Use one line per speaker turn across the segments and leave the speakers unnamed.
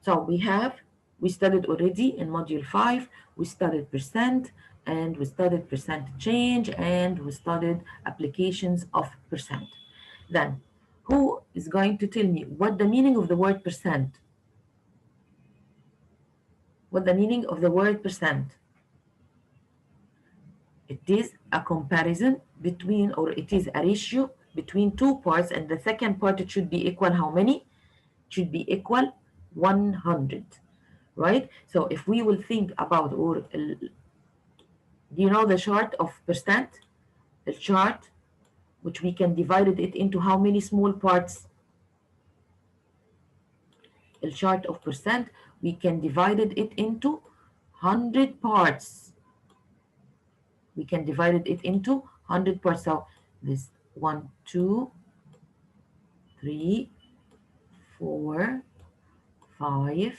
So we studied already in module 5, we studied percent, and we studied percent change, and we studied applications of percent. Then, who is going to tell me what the meaning of the word percent? What the meaning of the word percent? It is a comparison between, or it is a ratio between two parts, and the second part, it should be equal how many? It should be equal 100, right? So if we will think about, or do you know the chart of percent? The chart, which we can divide it into how many small parts? The chart of percent, we can divide it into 100 parts. We can divide it into 100 parts. So this 1, 2, 3, 4, 5,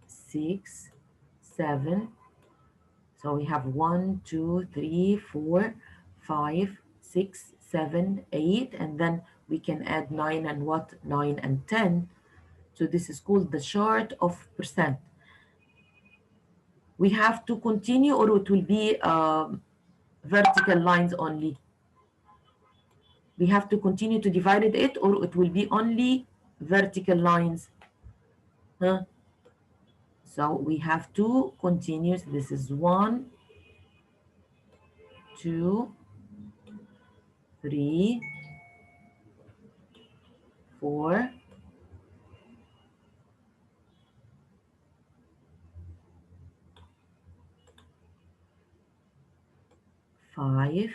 6, 7. So we have 1, 2, 3, 4, 5, 6, 7, 8, and then we can add 9 and what? 9 and 10. So this is called the chart of percent. We have to continue, or it will be vertical lines only. We have to continue to divide it, or it will be only vertical lines. Huh? So we have to continue. This is 1, 2, 3, 4, 5,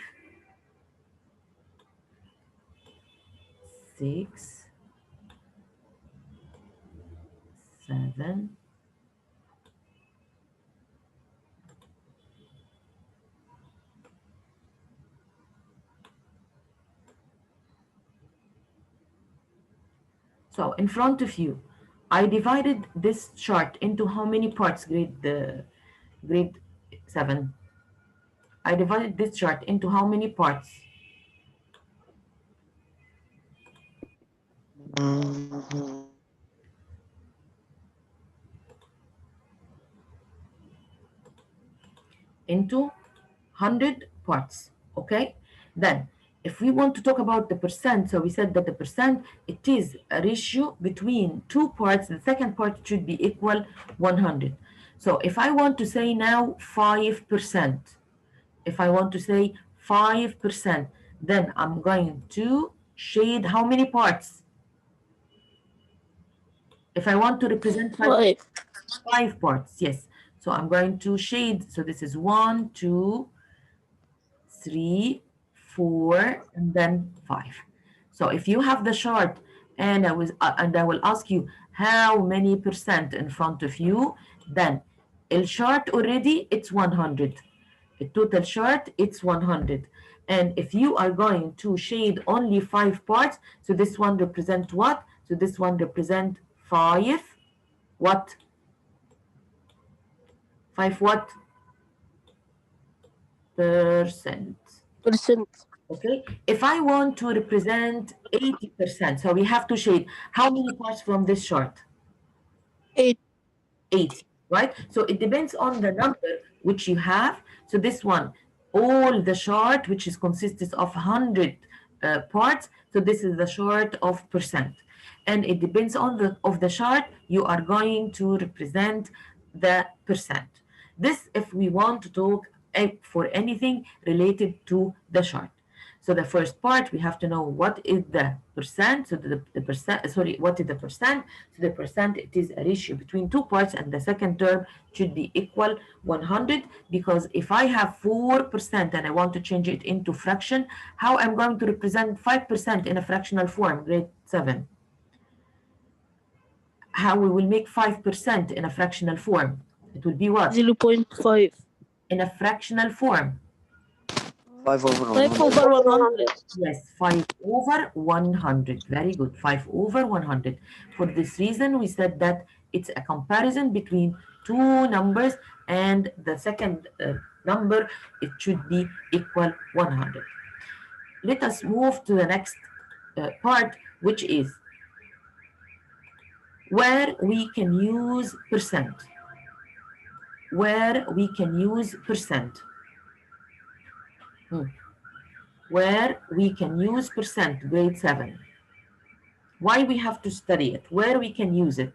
6, 7. So in front of you, I divided this chart into how many parts, grade 7? I divided this chart into how many parts? Into 100 parts, okay? Then, if we want to talk about the percent, so we said that the percent, it is a ratio between two parts. The second part should be equal 100. So if I want to say now 5%, if I want to say 5%, then I'm going to shade how many parts? If I want to represent 5 parts, yes. So I'm going to shade, so this is 1, 2, 3, 4, and then 5. So if you have the chart, and I will ask you how many percent in front of you, then the chart already it's 100. The total chart it's 100. And if you are going to shade only 5 parts, so this one represent what? So this one represent 5 what? 5 what? Percent. Okay, if I want to represent 80%, so we have to shade how many parts from this chart? 80, right? So it depends on the number which you have. So this one, all the chart, which is consists of 100 parts. So this is the chart of percent. And it depends on the chart, you are going to represent the percent. This, if we want to talk for anything related to the chart. So the first part, we have to know what is the percent. So the percent, sorry, what is the percent? So the percent, it is a ratio between two parts, and the second term should be equal 100, because if I have 4% and I want to change it into fraction, how I'm going to represent 5% in a fractional form, grade 7? How we will make 5% in a fractional form? It will be what?
0.5.
In a fractional form.
5 over
5 over 100.
Yes, 5 over 100. Very good. 5 over 100. For this reason, we said that it's a comparison between two numbers, and the second number, it should be equal 100. Let us move to the next part, which is where we can use percent. Where we can use percent. Where we can use percent, grade 7. Why we have to study it? Where we can use it?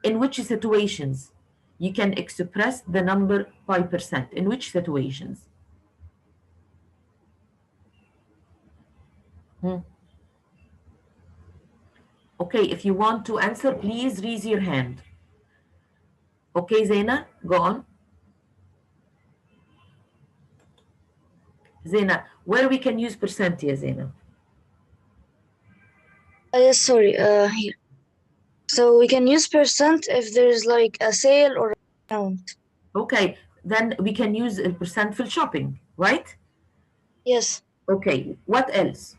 In which situations you can express the number by percent? In which situations? Okay, if you want to answer, please raise your hand. Okay, Zaina, go on. Zaina, where we can use percent, yeah, Zaina?
Yes, sorry. Here. So we can use percent if there's like a sale or a discount.
Okay, then we can use a percent for shopping, right?
Yes.
Okay, what else?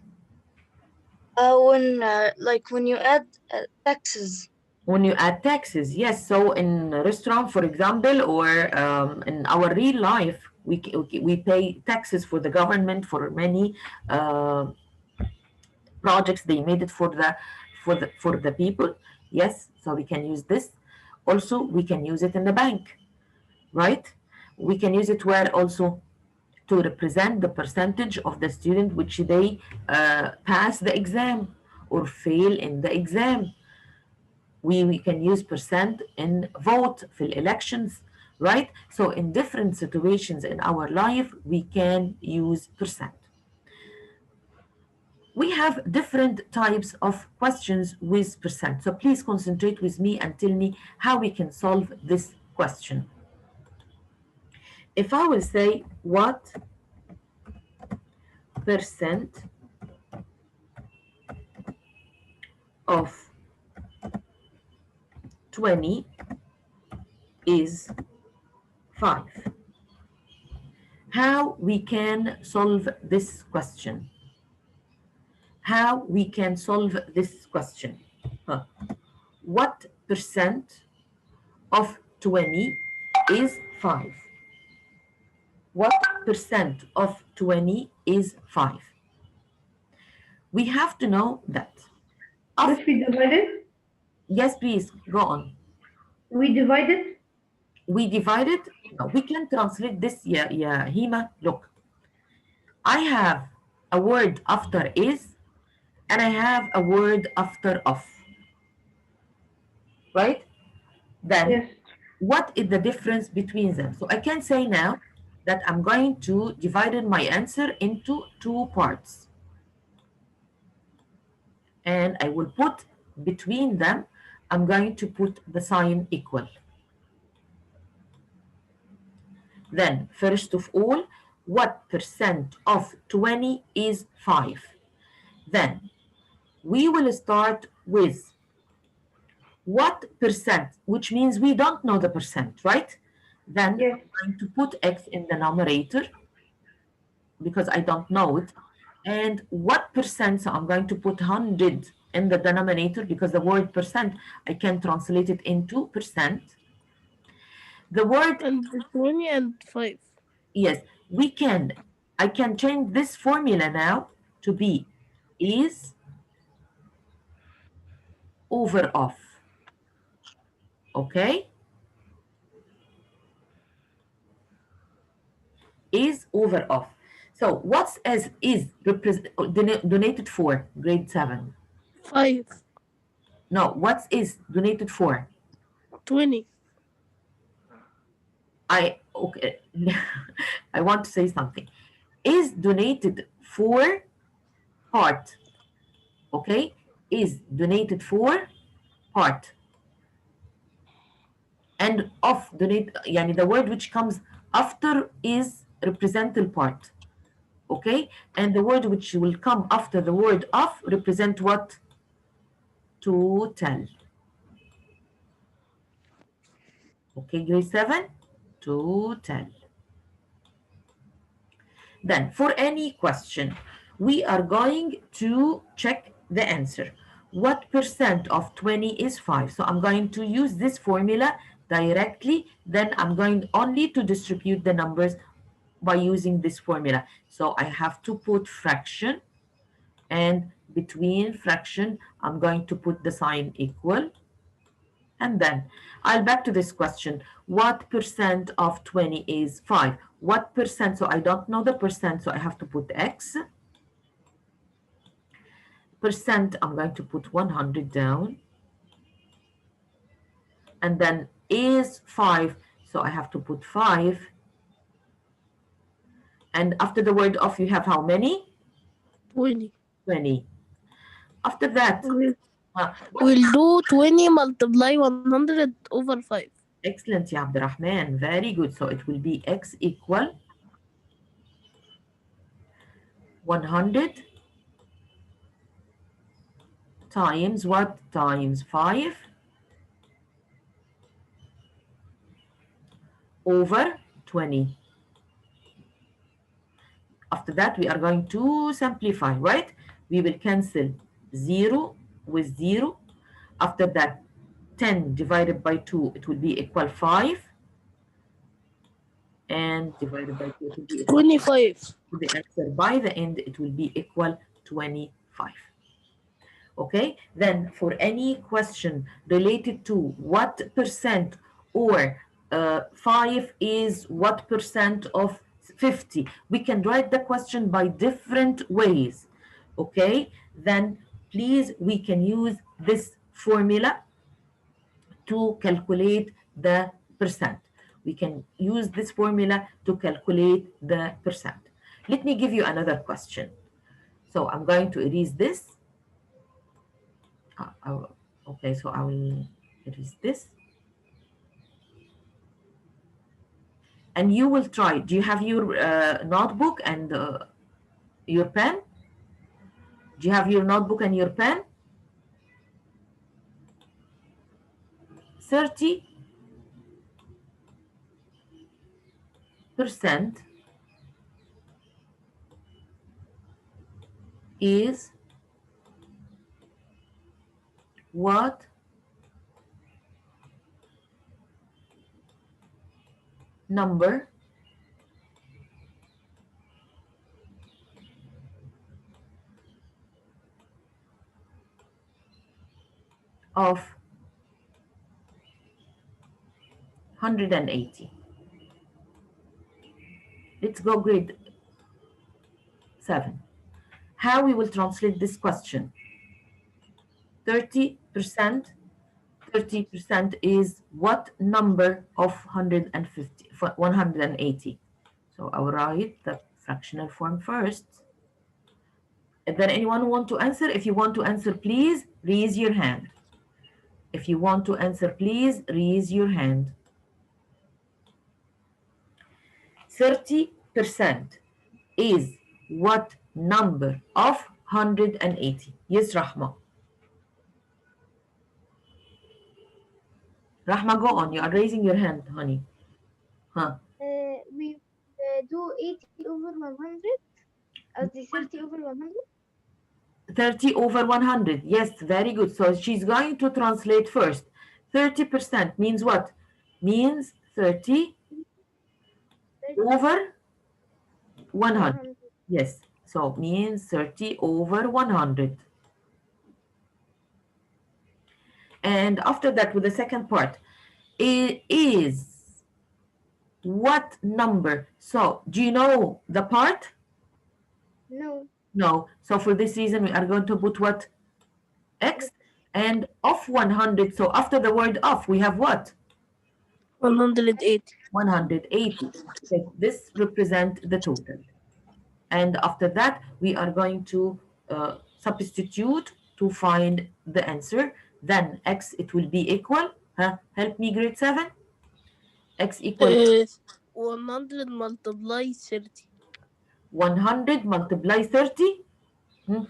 When you add taxes.
When you add taxes, yes. So in a restaurant, for example, or in our real life, we pay taxes for the government for many uh, projects they made it for the people. Yes, so we can use this. Also, we can use it in the bank, right? We can use it where also to represent the percentage of the student which they pass the exam or fail in the exam. We can use percent in vote for elections, right? So in different situations in our life, we can use percent. We have different types of questions with percent. So please concentrate with me and tell me how we can solve this question. If I will say, what percent of 20 is 5? How we can solve this question? How we can solve this question? Huh. What percent of 20 is 5? What percent of 20 is 5? We have to know that.
If we divide it,
Yes, please, go on.
we divide it.
We divide it. No, we can translate this, yeah, Hima. Look, I have a word after is, and I have a word after of, right? Then
Yes.
what is the difference between them? So I can say now that I'm going to divide my answer into two parts. And I will put between them, I'm going to put the sign equal. Then, first of all, what percent of 20 is 5? Then, we will start with what percent, which means we don't know the percent, right? Then
Yes.
I'm going to put x in the numerator because I don't know it. And what percent, so I'm going to put 100 in the denominator because the word percent, I can translate it into percent. The word,
And 20 and 5.
yes, I can change this formula now to be is over of, okay? Is over of. So what's as is donated for, grade 7?
5.
No, what's is donated for?
20.
Okay, I want to say something. Is donated for part, okay? Is donated for part. And of donate, yani the word which comes after is represent the part, okay? And the word which will come after the word of represent what? Total. Okay, grade 7, total. Then for any question, we are going to check the answer. What percent of 20 is 5? So I'm going to use this formula directly. Then I'm going only to distribute the numbers by using this formula. So I have to put fraction, and between fraction, I'm going to put the sign equal. And then I'll back to this question. What percent of 20 is 5? What percent? So I don't know the percent, so I have to put X. Percent, I'm going to put 100 down. And then is 5, so I have to put 5. And after the word of, you have how many?
20.
20. After that,
We'll
uh,
we'll do 20 multiply 100 over 5.
excellent, Ya Abdurrahman. Very good. So it will be X equal 100 times what? Times 5 over 20. After that, we are going to simplify, right? We will cancel 0 with 0. After that, 10 divided by 2, it will be equal 5. And divided by 2, it will be equal
25.
to the answer. By the end, it will be equal 25. Okay, then for any question related to what percent or 5 is what percent of 50, we can write the question by different ways. Okay, then please, we can use this formula to calculate the percent. We can use this formula to calculate the percent. Let me give you another question. So I'm going to erase this. Okay, so I will erase this. And you will try. Do you have your notebook and your pen? Do you have your notebook and your pen? 30% is what number of 180? Let's go grade 7. How we will translate this question? 30%. 30% is what number of 180? So I will write the fractional form first. Is there anyone want to answer? If you want to answer, please raise your hand. If you want to answer, please raise your hand. 30% is what number of 180? Yes, Rahma. Rahma, go on. You are raising your hand, honey. Huh?
We do 80 over 100 as the 30 over 100.
30 over 100. Yes, very good. So she's going to translate first. 30% means what? Means 30 over 100. Yes. So means 30 over 100. And after that, with the second part, it is what number? So do you know the part?
No.
No. So for this reason, we are going to put what? X. And of 100. So after the word of, we have what?
180.
180. So this represents the total. And after that, we are going to substitute to find the answer. Then x, it will be equal. Help me, grade 7. X equal
100 multiply 30.
100 multiply 30.
No,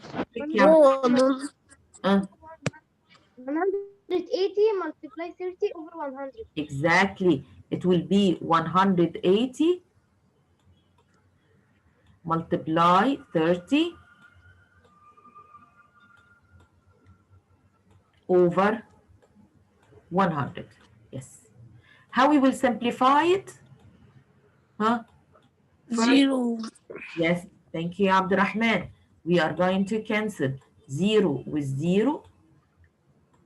180 multiply 30 over 100.
Exactly. It will be 180 multiply 30 over 100. Yes. How we will simplify it? First,
0.
yes, thank you, Abdurrahman. We are going to cancel 0 with 0,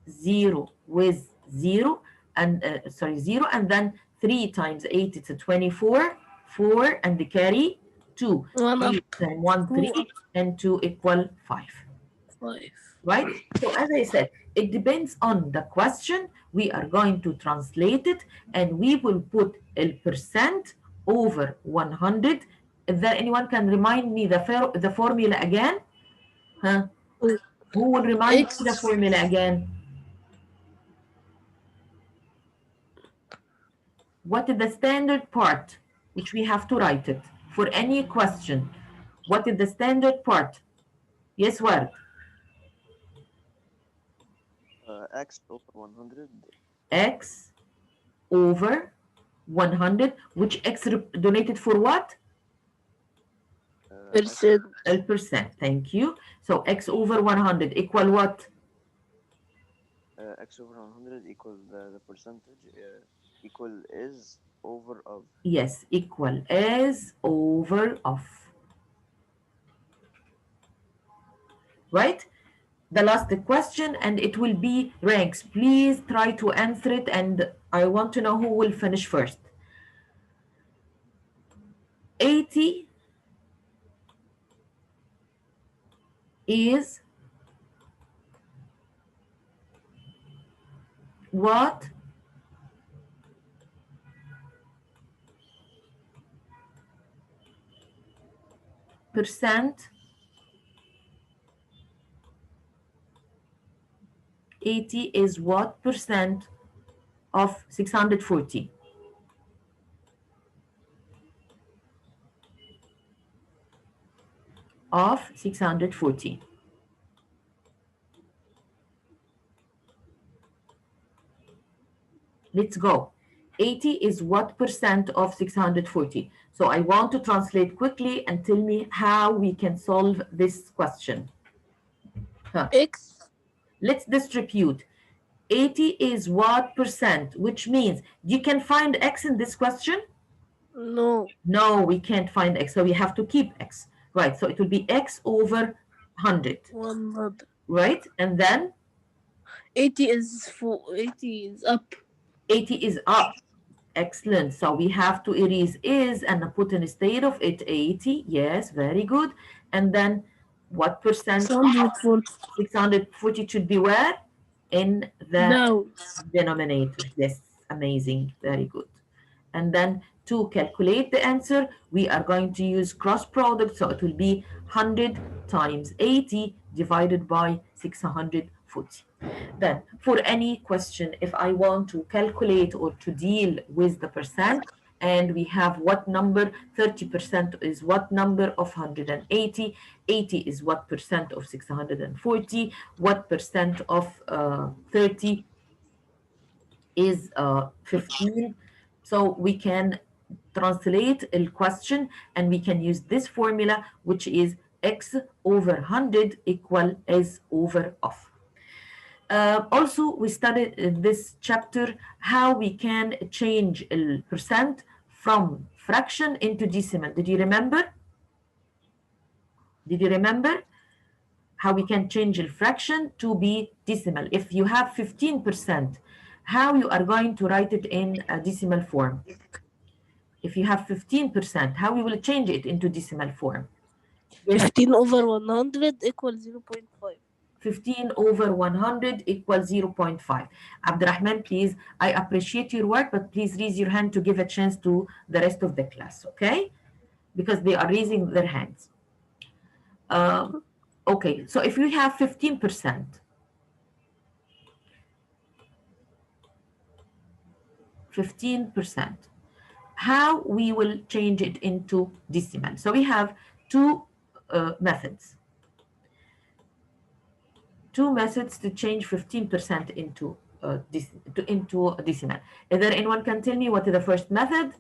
0 with 0, and 0, and then 3 times 8, it's a 24, 4, and the carry 2.
1 up.
3 times 1,
2
3,
up.
and 2 equal 5.
5.
Right? So as I said, it depends on the question. We are going to translate it, and we will put a percent over 100. If there anyone can remind me the formula again? Huh? Who will remind me the
X.
formula again? What is the standard part which we have to write it for any question? What is the standard part? Yes, Word.
X over 100.
X over 100, which X donated for what?
Percent.
A percent. Thank you. So X over 100 equal what?
X over 100 equal the percentage equal is over of.
Yes, equal is over of. Right? The last question, and it will be ranks. Please try to answer it, and I want to know who will finish first. 80 is what percent? 80 is what percent of 640? Of 640. Let's go. 80 is what percent of 640? So I want to translate quickly and tell me how we can solve this question.
X.
Let's distribute. 80 is what percent, which means you can find X in this question?
No.
No, we can't find X, so we have to keep X. Right, so it will be X over 100.
100.
Right, and then
80 is up.
80 is up. Excellent. So we have to erase is and put instead of it 80. Yes, very good. And then what percent?
640.
640 should be where? In the
Down.
denominator. Yes, amazing. Very good. And then to calculate the answer, we are going to use cross product. So it will be 100 times 80 divided by 640. Then for any question, if I want to calculate or to deal with the percent, and we have what number, 30% is what number of 180, 80 is what percent of 640, what percent of 30 is 15. So we can translate a question and we can use this formula, which is X over 100 equal S over of. Also, we studied in this chapter how we can change a percent from fraction into decimal. Did you remember? Did you remember how we can change a fraction to be decimal? If you have 15%, how you are going to write it in a decimal form? If you have 15%, how we will change it into decimal form?
15 over 100 equals 0.5.
15 over 100 equals 0.5. Abdurrahman, please, I appreciate your work, but please raise your hand to give a chance to the rest of the class, okay? Because they are raising their hands. Okay, so if we have 15%, 15%, how we will change it into decimal? So we have two methods. Two methods to change 15% into a decimal. Is there anyone can tell me what is the first method?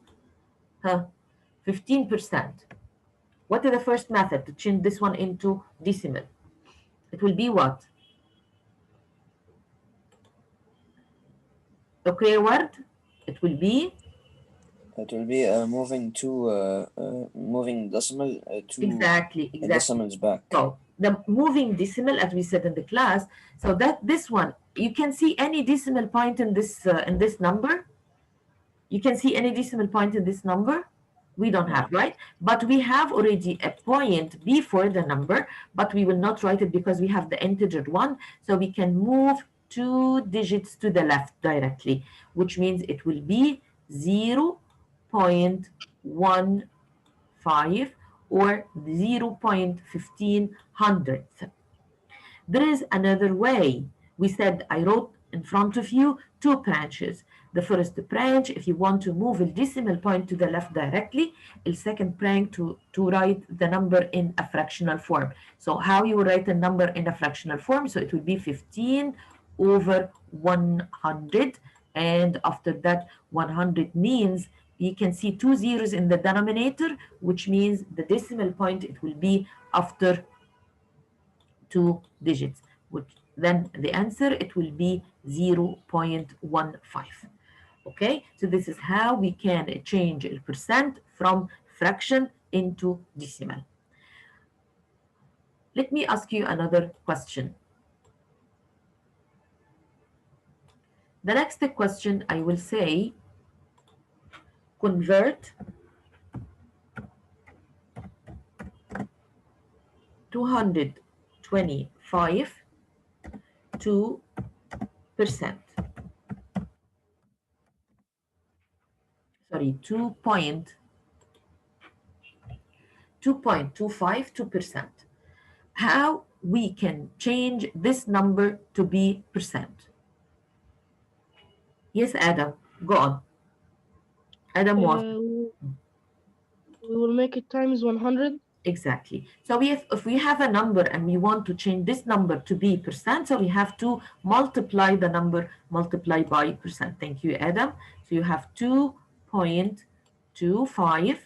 15%. What is the first method to change this one into decimal? It will be what? Okay, word? It will be?
It will be moving decimal to
Exactly.
decimals back.
So the moving decimal, as we said in the class. So that this one, you can see any decimal point in this number. You can see any decimal point in this number. We don't have, right? But we have already a point before the number, but we will not write it because we have the integer 1. So we can move 2 digits to the left directly, which means it will be 0.15 or 0.15 hundredth. There is another way. We said I wrote in front of you 2 branches. The first branch, if you want to move a decimal point to the left directly, the second branch to write the number in a fractional form. So how you write a number in a fractional form? So it will be 15 over 100. And after that, 100 means you can see 2 zeros in the denominator, which means the decimal point, it will be after 2 digits, which then the answer, it will be 0.15. Okay, so this is how we can change a percent from fraction into decimal. Let me ask you another question. The next question, I will say, convert 225 to percent. Sorry, 2.25 to percent. How we can change this number to be percent? Yes, Adam, go on. Adam was.
We will make it times 100.
Exactly. So if we have a number and we want to change this number to be percent, so we have to multiply the number, multiply by percent. Thank you, Adam. So you have 2.25.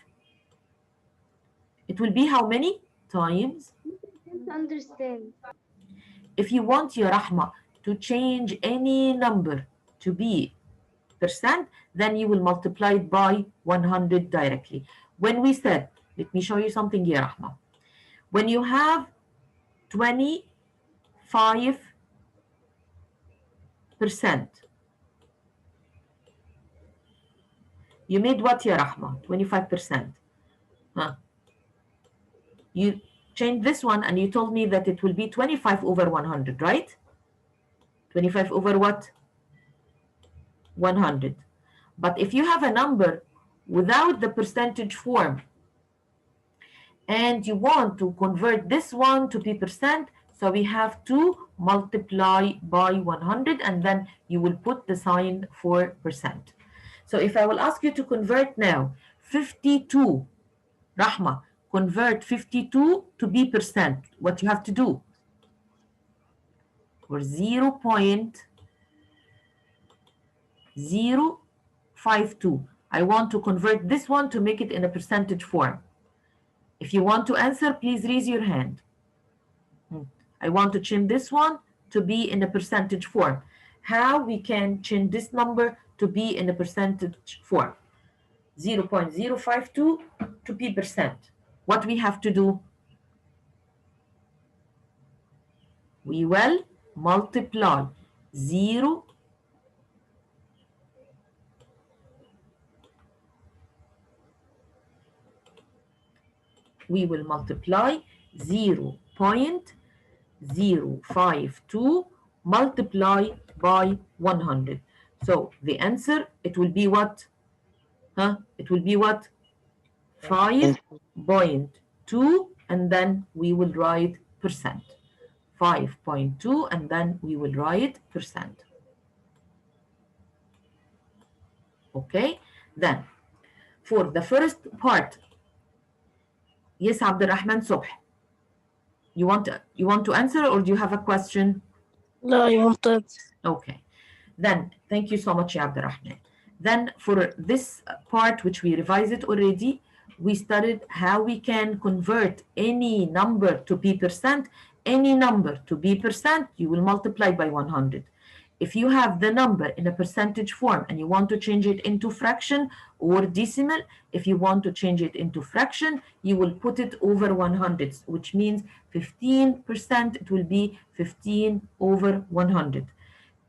It will be how many times?
Don't understand.
If you want your Rahma to change any number to be percent, then you will multiply it by 100 directly. When we said, let me show you something here, Rahma. When you have 25%, you made what, ya Rahma? 25%. Huh? You changed this one and you told me that it will be 25 over 100, right? 25 over what? 100. But if you have a number without the percentage form and you want to convert this one to be percent, so we have to multiply by 100 and then you will put the sign for percent. So if I will ask you to convert now 52, Rahma, convert 52 to be percent, what you have to do? For 0.052. I want to convert this one to make it in a percentage form. If you want to answer, please raise your hand. I want to change this one to be in a percentage form. How we can change this number to be in a percentage form? 0.052 to be percent. What we have to do? We will multiply 0. We will multiply 0.052 multiply by 100. So the answer, it will be what? It will be what? 5.2, and then we will write percent. 5.2, and then we will write percent. Okay, then for the first part, yes, Abdurrahman Subh, you want to answer, or do you have a question?
No, I want to answer.
Okay, then thank you so much, Abdurrahman. Then for this part, which we revised it already, we studied how we can convert any number to be percent. Any number to be percent, you will multiply by 100. If you have the number in a percentage form and you want to change it into fraction or decimal, if you want to change it into fraction, you will put it over 100, which means 15%, it will be 15 over 100.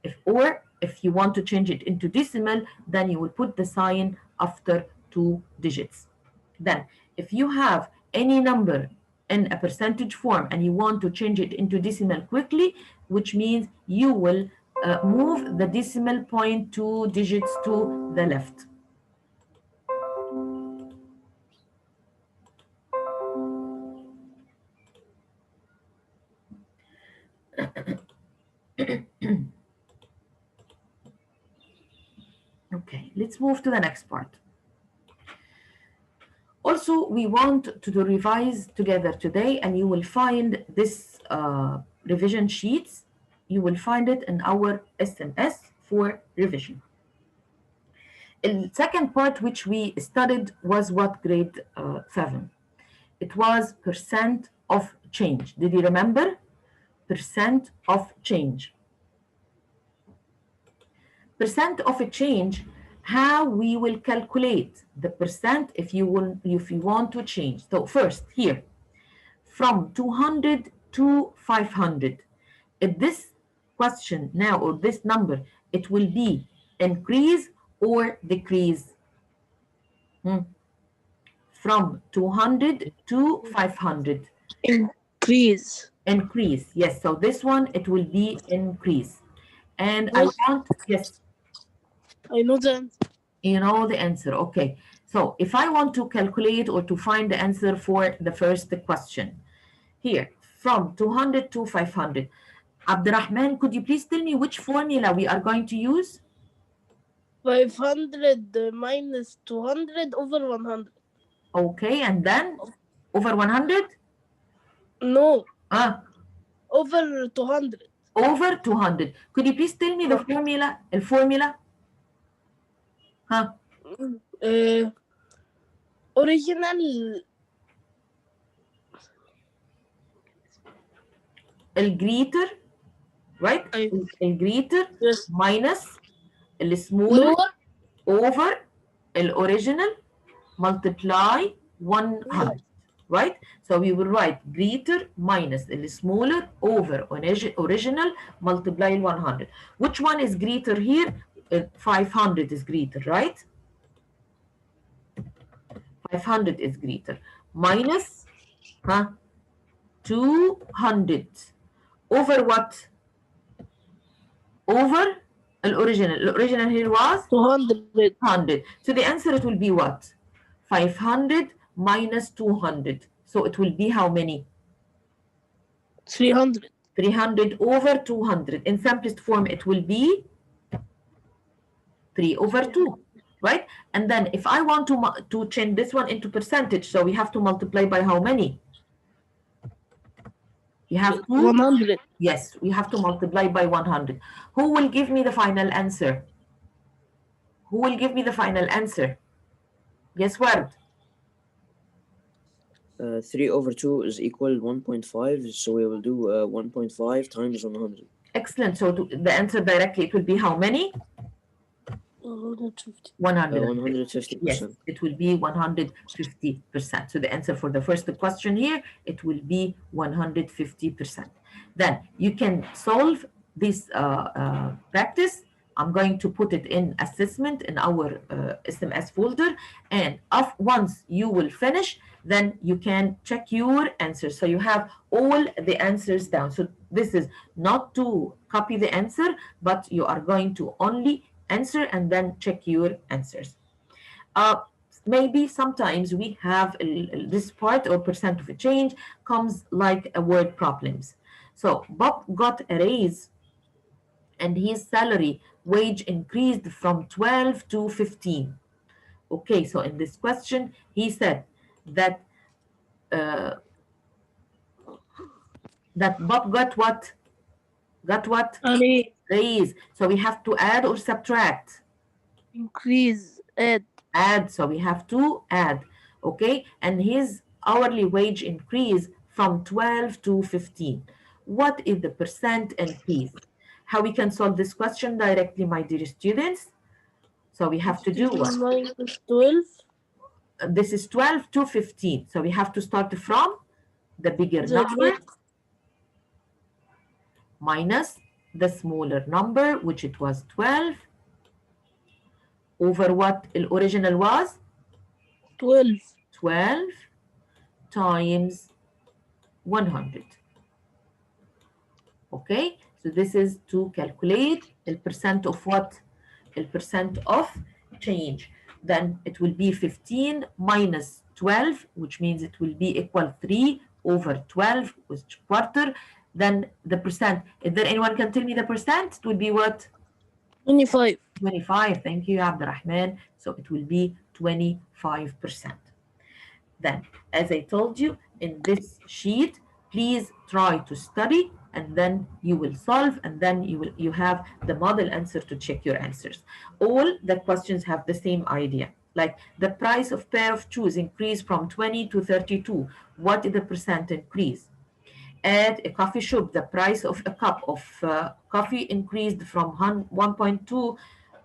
If you want to change it into decimal, then you will put the sign after 2 digits. Then, if you have any number in a percentage form and you want to change it into decimal quickly, which means you will move the decimal point 2 digits to the left. Okay, let's move to the next part. Also, we want to revise together today, and you will find this revision sheets. You will find it in our SMS for revision. The second part which we studied was what grade 7. It was percent of change. Did you remember? Percent of change. Percent of a change, how we will calculate the percent if you want to change. So first here, from 200 to 500, if this question now or this number, it will be increase or decrease. From 200 to 500.
Increase.
Increase, yes. So this one, it will be increase. And I want, yes.
I know the answer.
You know the answer, okay. So if I want to calculate or to find the answer for the first question, here, from 200 to 500, Abdurrahman, could you please tell me which formula we are going to use?
500 minus 200 over 100.
Okay, and then over 100?
No. Over 200.
Over 200. Could you please tell me the formula? The formula?
Original.
الجريتر, right? الجريتر
Yes.
minus السمولر
Lower.
over الأوريجينال multiply 100, right? So we will write greater minus السمولر over original multiply 100. Which one is greater here? 500 is greater, right? 500 is greater. Minus 200 over what? Over الأوريجينال. الأوريجينال here was
200.
100. So the answer, it will be what? 500 minus 200. So it will be how many?
300.
300 over 200. In simplest form, it will be 3 over 2, right? And then if I want to change this one into percentage, so we have to multiply by how many? You have to?
100.
Yes, we have to multiply by 100. Who will give me the final answer? Who will give me the final answer? Guess what?
3 over 2 is equal 1.5, so we will do 1.5 times 100.
Excellent. So the answer directly, it will be how many?
150.
150%. Yes, it will be 150%. So the answer for the first question here, it will be 150%. Then you can solve this practice. I'm going to put it in assessment in our SMS folder. And once you will finish, then you can check your answers. So you have all the answers down. So this is not to copy the answer, but you are going to only answer and then check your answers. Maybe sometimes we have this part or percent of a change comes like a word problems. So Bob got a raise and his salary wage increased from 12 to 15. Okay, so in this question, he said that that Bob got what? Got what? Raise. So we have to add or subtract?
Increase. Add.
Add. So we have to add. Okay, and his hourly wage increase from 12 to 15. What is the percent increase? How we can solve this question directly, my dear students? So we have to do what?
9 plus 12.
This is 12 to 15. So we have to start from the bigger
The
number
great
minus the smaller number, which it was 12, over what the original was?
12.
12 times 100. Okay, so this is to calculate the percent of what? The percent of change. Then it will be 15 minus 12, which means it will be equal 3 over 12, which quarter. Then the percent, if there anyone can tell me the percent, it will be what?
25.
25. Thank you, Abdurrahman. So it will be 25%. Then, as I told you, in this sheet, please try to study, and then you will solve, and then you have the model answer to check your answers. All the questions have the same idea. Like the price of pair of shoes increased from 20 to 32. What is the percent increase? At a coffee shop, the price of a cup of coffee increased from 1.2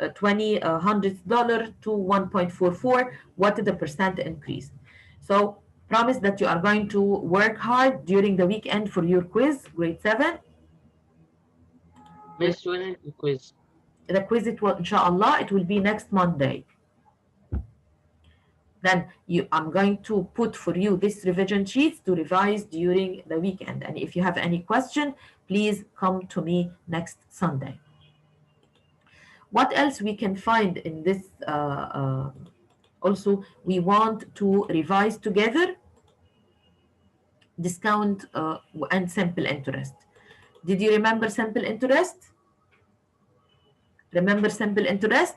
$100 to 1.44. What is the percent increase? So promise that you are going to work hard during the weekend for your quiz, grade 7.
Miss, when is the quiz?
The quiz, it will, inshallah, it will be next Monday. Then I'm going to put for you this revision sheets to revise during the weekend. And if you have any question, please come to me next Sunday. What else we can find in this? Also, we want to revise together discount and simple interest. Did you remember simple interest? Remember simple interest?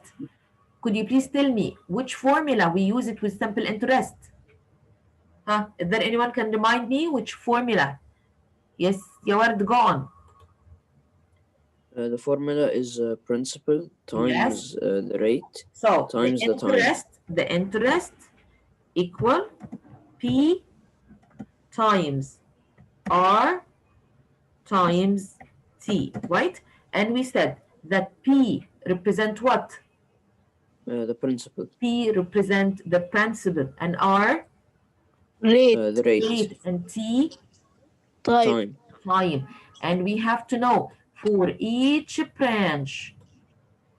Could you please tell me which formula we use it with simple interest? Is there anyone can remind me which formula? Yes, Yaward, go on.
The formula is principal times the rate
So
times the time.
The interest equal P times R times T, right? And we said that P represent what?
The principal.
P represent the principal, and R
Rate.
The rate.
and T
Time.
time. And we have to know for each branch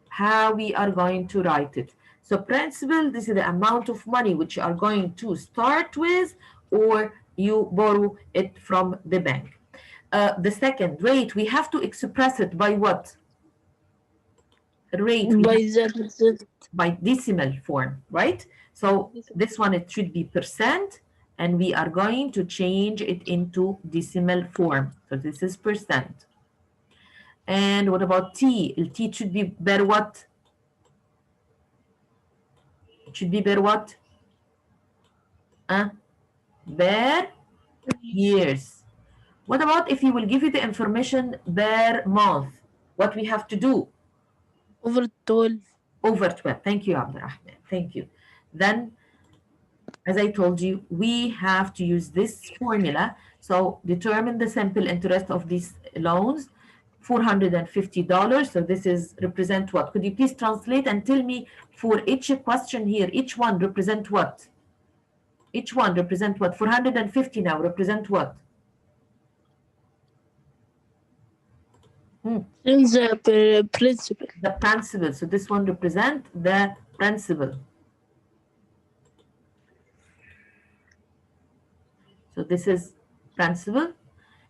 how we are going to write it. So principal, this is the amount of money which you are going to start with, or you borrow it from the bank. The second rate, we have to express it by what? Rate by decimal form, right? So this one, it should be percent, and we are going to change it into decimal form. So this is percent. And what about T? T should be bear what? It should be bear what? Bear years. What about if you will give you the information bear month? What we have to do?
Over 12.
Over 12. Thank you, Abdurrahman. Thank you. Then, as I told you, we have to use this formula. So determine the simple interest of these loans, $450. So this is represent what? Could you please translate and tell me for each question here, each one represent what? Each one represent what? 450 now represent what?
In the principal.
The principal. So this one represent the principal. So this is principal.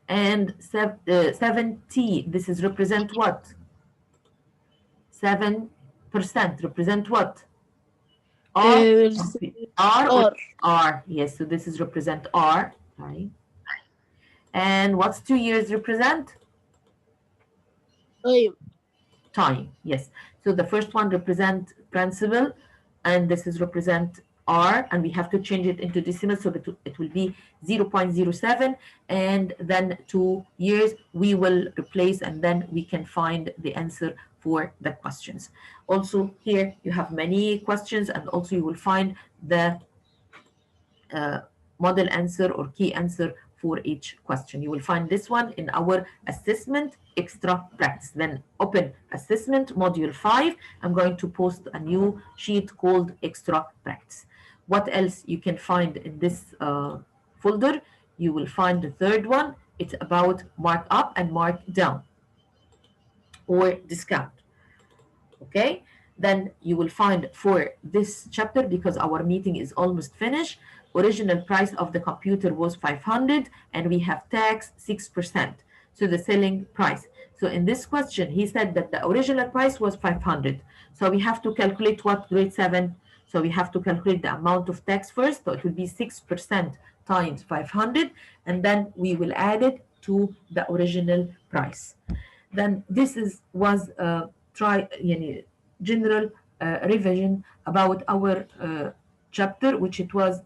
And 70, this is represent what? 7% represent what? R. R. Yes, so this is represent R. Sorry. And what's 2 years represent? Time. Yes. So the first one represent principal, and this is represent R, and we have to change it into decimal, so that it will be 0.07, and then 2 years we will replace, and then we can find the answer for the questions. Also here you have many questions, and also you will find the model answer or key answer for each question. You will find this one in our assessment extra practice. Then open assessment module 5. I'm going to post a new sheet called extra practice. What else you can find in this folder? You will find the third one. It's about mark up and mark down or discount. Okay, then you will find for this chapter, because our meeting is almost finished, original price of the computer was 500 and we have tax 6%, so the selling price. So in this question he said that the original price was 500, so we have to calculate what, grade 7, so we have to calculate the amount of tax first, so it will be 6% times 500, and then we will add it to the original price. Then this was general revision about our chapter, which it was